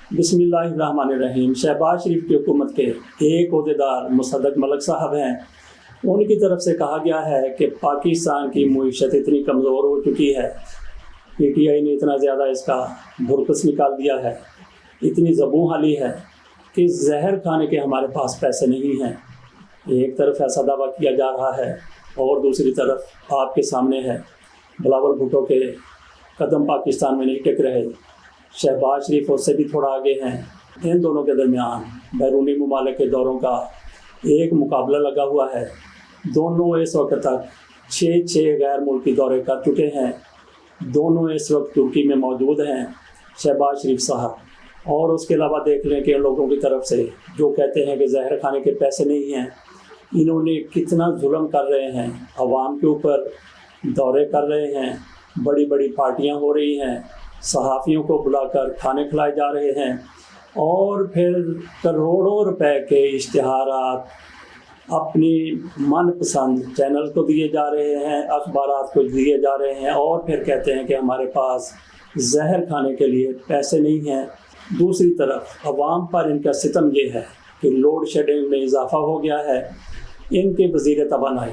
बिस्मिल्लाहिर्रहमानिर्रहीम। शहबाज शरीफ की हुकूमत के एक अहदेदार मुसद्दक मलिक साहब हैं, उनकी तरफ से कहा गया है कि पाकिस्तान की मईशत इतनी कमज़ोर हो चुकी है, PTI ने इतना ज़्यादा इसका भुरकस निकाल दिया है, इतनी ज़बूं हाली है कि जहर खाने के हमारे पास पैसे नहीं हैं। एक तरफ ऐसा दावा किया जा रहा है और दूसरी तरफ आपके सामने है बिलावल भुट्टो के कदम पाकिस्तान में नहीं टिक रहे। शहबाज शरीफ उससे भी थोड़ा आगे हैं। इन दोनों के दरमियान बैरूनी ममालिक के दौरों का एक मुकाबला लगा हुआ है। दोनों इस वक्त तक 6 गैर मुल्की दौरे कर चुके हैं। दोनों इस वक्त तुर्की में मौजूद हैं, शहबाज शरीफ साहब। और उसके अलावा देख लें कि लोगों की तरफ से जो कहते हैं कि जहर खाने के पैसे नहीं हैं, इन्होंने कितना जुल्म कर रहे हैं, अवाम के ऊपर दौरे कर रहे हैं, बड़ी बड़ी पार्टियां हो रही हैं, सहाफ़ियों को बुलाकर खाने खिलाए जा रहे हैं और फिर करोड़ों रुपए के इश्तिहारात अपनी मनपसंद चैनल को दिए जा रहे हैं, अखबारात को दिए जा रहे हैं और फिर कहते हैं कि हमारे पास जहर खाने के लिए पैसे नहीं हैं। दूसरी तरफ अवाम पर इनका सितम ये है कि लोड शेडिंग में इजाफा हो गया है। इनके वज़ीर तवानाई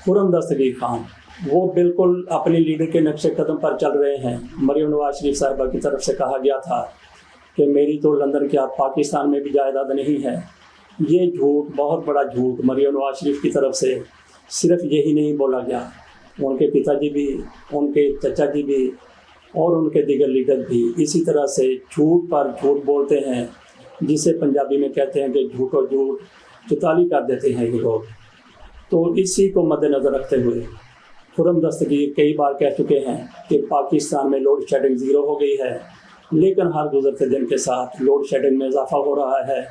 खुर्रम दस्तगीर खान वो बिल्कुल अपनी लीडर के नक्शे कदम पर चल रहे हैं। मरियम नवाज शरीफ साहिबा की तरफ से कहा गया था कि मेरी तो लंदन क्या पाकिस्तान में भी जायदाद नहीं है। ये झूठ, बहुत बड़ा झूठ मरियम नवाज शरीफ की तरफ से सिर्फ यही नहीं बोला गया, उनके पिताजी भी, उनके चचा जी भी और उनके दीगर लीडर भी इसी तरह से झूठ पर झूठ बोलते हैं, जिसे पंजाबी में कहते हैं कि झूठो झूठ चुताली कर देते हैं ये लोग। तो इसी को मद्देनज़र रखते हुए खुर्रम दस्तगीर कई बार कह चुके हैं कि पाकिस्तान में लोड शेडिंग ज़ीरो हो गई है, लेकिन हर गुजरते दिन के साथ लोड शेडिंग में इजाफा हो रहा है।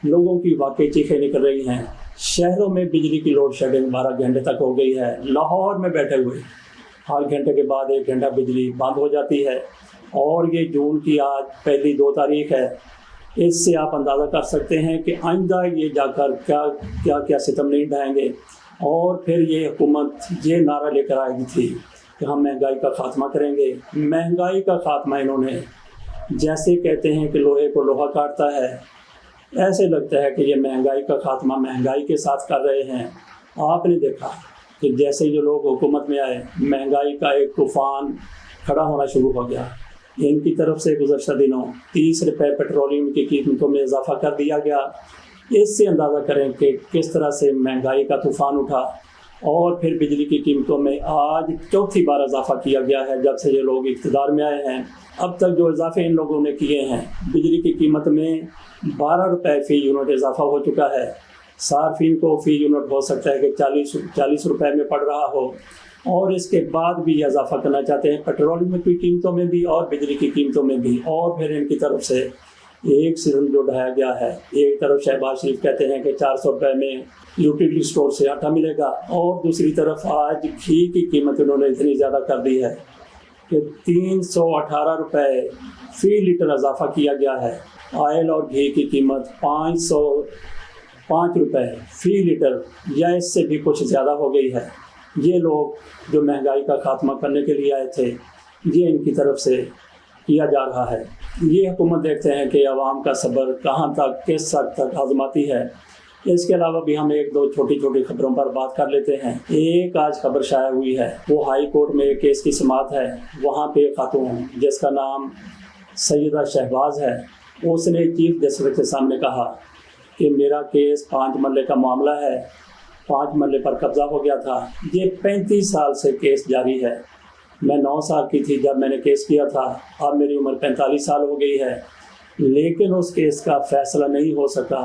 लोगों की वाकई चीखें निकल रही हैं। शहरों में बिजली की लोड शेडिंग 12 घंटे तक हो गई है। लाहौर में बैठे हुए हर घंटे के बाद 1 घंटा बिजली बंद हो जाती है। और ये जून की आज पहली 2 तारीख है। इससे आप अंदाज़ा कर सकते हैं कि आइंदा ये जाकर क्या सितम नहीं ढाएंगे। और फिर ये हुकूमत ये नारा लेकर आएगी थी कि हम महंगाई का ख़ात्मा करेंगे। महंगाई का ख़ात्मा इन्होंने, जैसे कहते हैं कि लोहे को लोहा काटता है, ऐसे लगता है कि ये महंगाई का ख़ात्मा महंगाई के साथ कर रहे हैं। आपने देखा कि जैसे जो लोग हुकूमत में आए, महंगाई का एक तूफ़ान खड़ा होना शुरू हो गया। इनकी तरफ से गुज़श्ता दिनों 30 रुपये पेट्रोलियम की कीमतों में इजाफा कर दिया गया। इससे अंदाज़ा करें कि किस तरह से महंगाई का तूफ़ान उठा। और फिर बिजली की कीमतों में आज चौथी बार इजाफा किया गया है जब से ये लोग इक़्तिदार में आए हैं। अब तक जो इजाफे इन लोगों ने किए हैं, बिजली की कीमत में 12 रुपये फ़ी यूनिट इजाफा हो चुका है। सार्फिन को फ़ी यूनिट हो सकता है कि 40 रुपये में पड़ रहा हो। और इसके बाद भी इजाफा करना चाहते हैं पेट्रोलियम की कीमतों में भी और बिजली की कीमतों में भी। और फिर इनकी तरफ से एक सिस्टम जो ढाया गया है, एक तरफ शहबाज शरीफ कहते हैं कि 400 रुपये में यूटिलिटी स्टोर से आटा मिलेगा, और दूसरी तरफ आज घी की कीमत उन्होंने इतनी ज़्यादा कर दी है कि 318 रुपये फ़ी लीटर इजाफा किया गया है। ऑयल और घी की कीमत 505 रुपये फ़ी लीटर या इससे भी कुछ ज़्यादा हो गई है। ये लोग जो महंगाई का ख़ात्मा करने के लिए आए थे, ये इनकी तरफ से किया जा रहा है। ये हुकूमत देखते हैं कि आवाम का सब्र कहाँ तक, किस हद तक आजमाती है। इसके अलावा भी हम 1-2 छोटी छोटी खबरों पर बात कर लेते हैं। एक आज खबर शाया हुई है, वो हाई कोर्ट में एक केस की समाअत है। वहाँ पे खातून जिसका नाम सैयदा शहबाज है, उसने चीफ जस्टिस के सामने कहा कि मेरा केस 5 मरले का मामला है, 5 मरले पर कब्जा हो गया था। ये 35 साल से केस जारी है। मैं 9 साल की थी जब मैंने केस किया था, अब मेरी उम्र 45 साल हो गई है, लेकिन उस केस का फ़ैसला नहीं हो सका।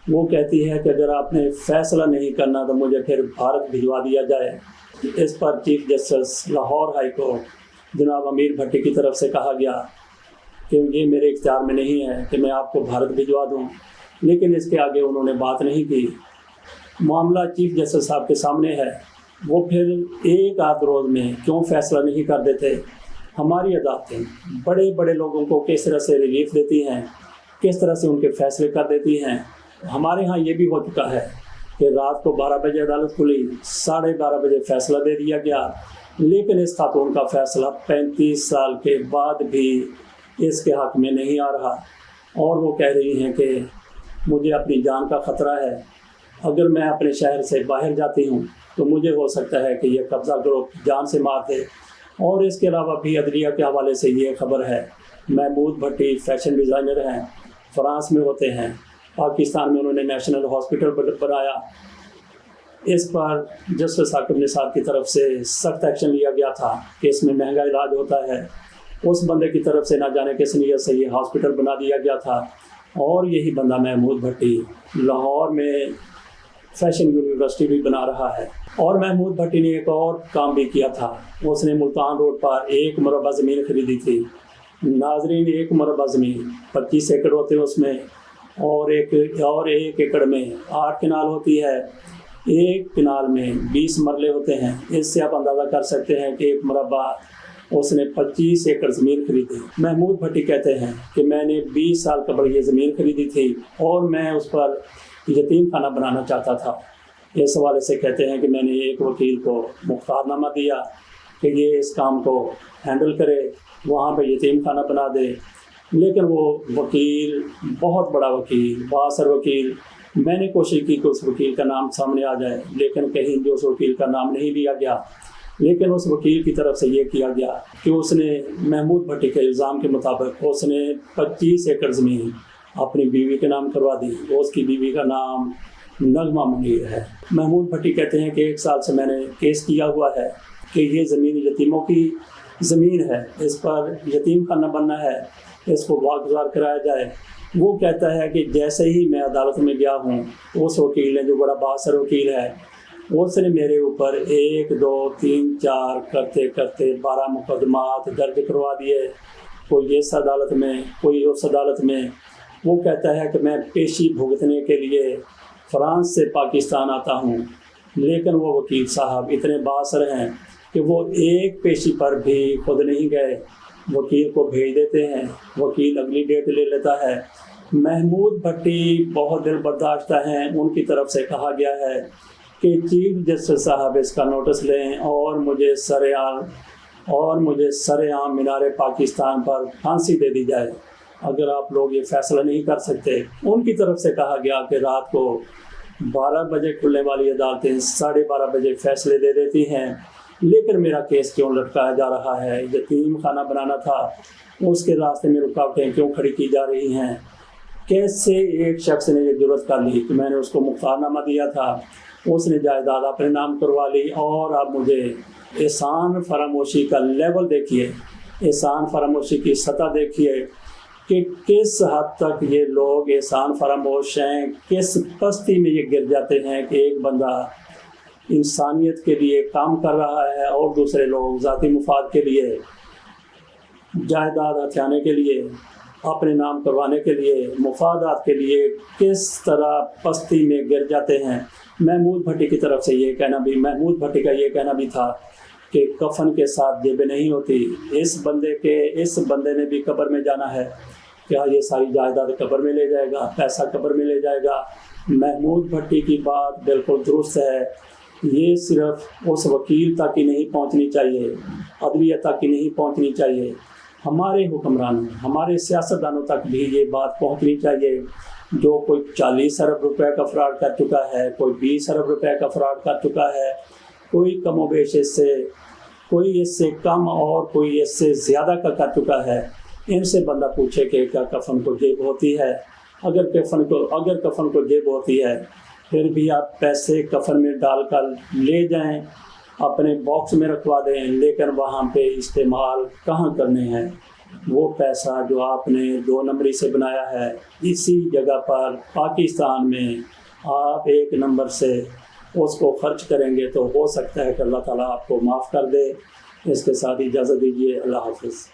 वो कहती है कि अगर आपने फ़ैसला नहीं करना तो मुझे फिर भारत भिजवा दिया जाए। इस पर chief justice Lahore high court जनाब अमीर भट्टी की तरफ से कहा गया कि ये मेरे इख्तियार में नहीं है कि मैं आपको भारत भिजवा दूँ, लेकिन इसके आगे उन्होंने बात नहीं की। मामला चीफ जस्टिस साहब के सामने है। वो फिर एक आध रोज़ में क्यों फ़ैसला नहीं कर देते। हमारी अदालतें बड़े बड़े लोगों को किस तरह से रिलीफ देती हैं, किस तरह से उनके फ़ैसले कर देती हैं। हमारे यहाँ ये भी हो चुका है कि रात को 12 बजे अदालत खुली, 12:30 बजे फ़ैसला दे दिया गया, लेकिन इस खातून का फ़ैसला 35 साल के बाद भी इसके हक़ में नहीं आ रहा। اور وہ کہہ رہی ہیں کہ مجھے اپنی جان کا خطرہ ہے، اگر میں اپنے شہر سے باہر جاتی ہوں تو مجھے ہو سکتا ہے کہ یہ قبضہ گروپ جان سے مار دے۔ اور اس کے علاوہ بھی عدلیہ کے حوالے سے یہ خبر ہے، محمود بھٹی فیشن ڈیزائنر ہیں، فرانس میں ہوتے ہیں، پاکستان میں انہوں نے نیشنل ہاسپٹل بنایا۔ اس پر جسٹس ثاقب نثار کی طرف سے سخت ایکشن لیا گیا تھا کہ اس میں مہنگا علاج ہوتا ہے۔ اس بندے کی طرف سے نہ جانے کس نیت سے یہ ہاسپٹل بنا دیا گیا تھا، اور یہی بندہ محمود بھٹی لاہور میں فیشن یونیورسٹی بھی بنا رہا ہے۔ اور محمود بھٹی نے ایک اور کام بھی کیا تھا، اس نے ملتان روڈ پر 1 مربع زمین خریدی تھی۔ ناظرین، 1 مربع زمین 25 ایکڑ ہوتے ہیں اس میں، اور ایک ایکڑ میں 8 کنال ہوتی ہے، ایک کنال میں 20 مرلے ہوتے ہیں۔ اس سے آپ اندازہ کر سکتے ہیں کہ 1 مربع اس نے 25 ایکڑ زمین خریدی۔ محمود بھٹی کہتے ہیں کہ میں نے 20 سال قبل یہ زمین خریدی تھی اور میں اس پر یتیم خانہ بنانا چاہتا تھا۔ اس حوالے سے کہتے ہیں کہ میں نے ایک وکیل کو مختار نامہ دیا کہ یہ اس کام کو ہینڈل کرے، وہاں پہ یتیم خانہ بنا دے، لیکن وہ وکیل بہت بڑا وکیل، بااثر وکیل، میں نے کوشش کی کہ اس وکیل کا نام سامنے آ جائے، لیکن کہیں جو اس وکیل کا نام نہیں لیا گیا۔ لیکن اس وکیل کی طرف سے یہ کیا گیا کہ اس نے محمود بھٹی کے الزام کے مطابق اس نے 25 ایکڑ زمین اپنی بیوی کے نام کروا دی۔ اس کی بیوی کا نام نغمہ منیر ہے۔ محمود بھٹی کہتے ہیں کہ 1 سال سے میں نے کیس کیا ہوا ہے کہ یہ زمین یتیموں کی زمین ہے، اس پر یتیم خانہ بننا ہے، اس کو واگزار کرایا جائے۔ وہ کہتا ہے کہ جیسے ہی میں عدالت میں گیا ہوں، اس وکیل نے، جو بڑا بااثر وکیل ہے، اس نے میرے اوپر 1 2 3 4 کرتے کرتے 12 مقدمات درج کروا دیے، کوئی اس عدالت میں، کوئی اس عدالت میں۔ وہ کہتا ہے کہ میں پیشی بھگتنے کے لیے فرانس سے پاکستان آتا ہوں، لیکن وہ وکیل صاحب اتنے بااثر ہیں کہ وہ ایک پیشی پر بھی خود نہیں گئے، وکیل کو بھیج دیتے ہیں، وکیل اگلی ڈیٹ لے لیتا ہے۔ محمود بھٹی بہت دل برداشتہ ہیں، ان کی طرف سے کہا گیا ہے کہ چیف جسٹس صاحب اس کا نوٹس لیں اور مجھے سر عام مینار پاکستان پر پھانسی دے دی جائے اگر آپ لوگ یہ فیصلہ نہیں کر سکتے۔ ان کی طرف سے کہا گیا کہ رات کو 12 بجے کھلنے والی عدالتیں 12:30 بجے فیصلے دے دیتی ہیں، لیکن میرا کیس کیوں لٹکایا جا رہا ہے؟ یتیم خانہ بنانا تھا، اس کے راستے میں رکاوٹیں کیوں کھڑی کی جا رہی ہیں؟ کیسے ایک شخص نے یہ جرات کر لی کہ میں نے اس کو مختار نامہ دیا تھا، اس نے جائیداد اپنے نام کروا لی، اور اب مجھے احسان فراموشی کا لیول دیکھیے، احسان فراموشی کی سطح دیکھیے کہ کس حد تک یہ لوگ احسان فراموش ہیں، کس پستی میں یہ گر جاتے ہیں کہ ایک بندہ انسانیت کے لیے کام کر رہا ہے اور دوسرے لوگ ذاتی مفاد کے لیے، جائیداد ہتھیانے کے لیے، اپنے نام کروانے کے لیے، مفادات کے لیے کس طرح پستی میں گر جاتے ہیں۔ محمود بھٹی کی طرف سے یہ کہنا بھی، محمود بھٹی کا یہ کہنا بھی تھا کہ کفن کے ساتھ جیبیں نہیں ہوتی، اس بندے نے بھی قبر میں جانا ہے، کیا یہ ساری جائیداد قبر میں لے جائے گا، پیسہ قبر میں لے جائے گا؟ محمود بھٹی کی بات بالکل درست ہے، یہ صرف اس وکیل تک ہی نہیں پہنچنی چاہیے، عدلیہ تک ہی نہیں پہنچنی چاہیے، ہمارے حکمرانوں، ہمارے سیاستدانوں تک بھی یہ بات پہنچنی چاہیے۔ جو کوئی 40 ارب روپے کا فراڈ کر چکا ہے، کوئی 20 ارب روپے کا فراڈ کر چکا ہے، کوئی کم و بیش کوئی اس سے کم اور کوئی اس سے زیادہ کا کر چکا ہے، ان سے بندہ پوچھے کہ کیا کفن کو جیب ہوتی ہے؟ اگر کفن کو جیب ہوتی ہے، پھر بھی آپ پیسے کفن میں ڈال کر لے جائیں، اپنے باکس میں رکھوا دیں، لیکن وہاں پہ استعمال کہاں کرنے ہیں؟ وہ پیسہ جو آپ نے 2 نمبری سے بنایا ہے، اسی جگہ پر پاکستان میں آپ 1 نمبر سے اس کو خرچ کریں گے تو ہو سکتا ہے کہ اللہ تعالیٰ آپ کو معاف کر دے۔ اس کے ساتھ اجازت دیجیے، اللہ حافظ۔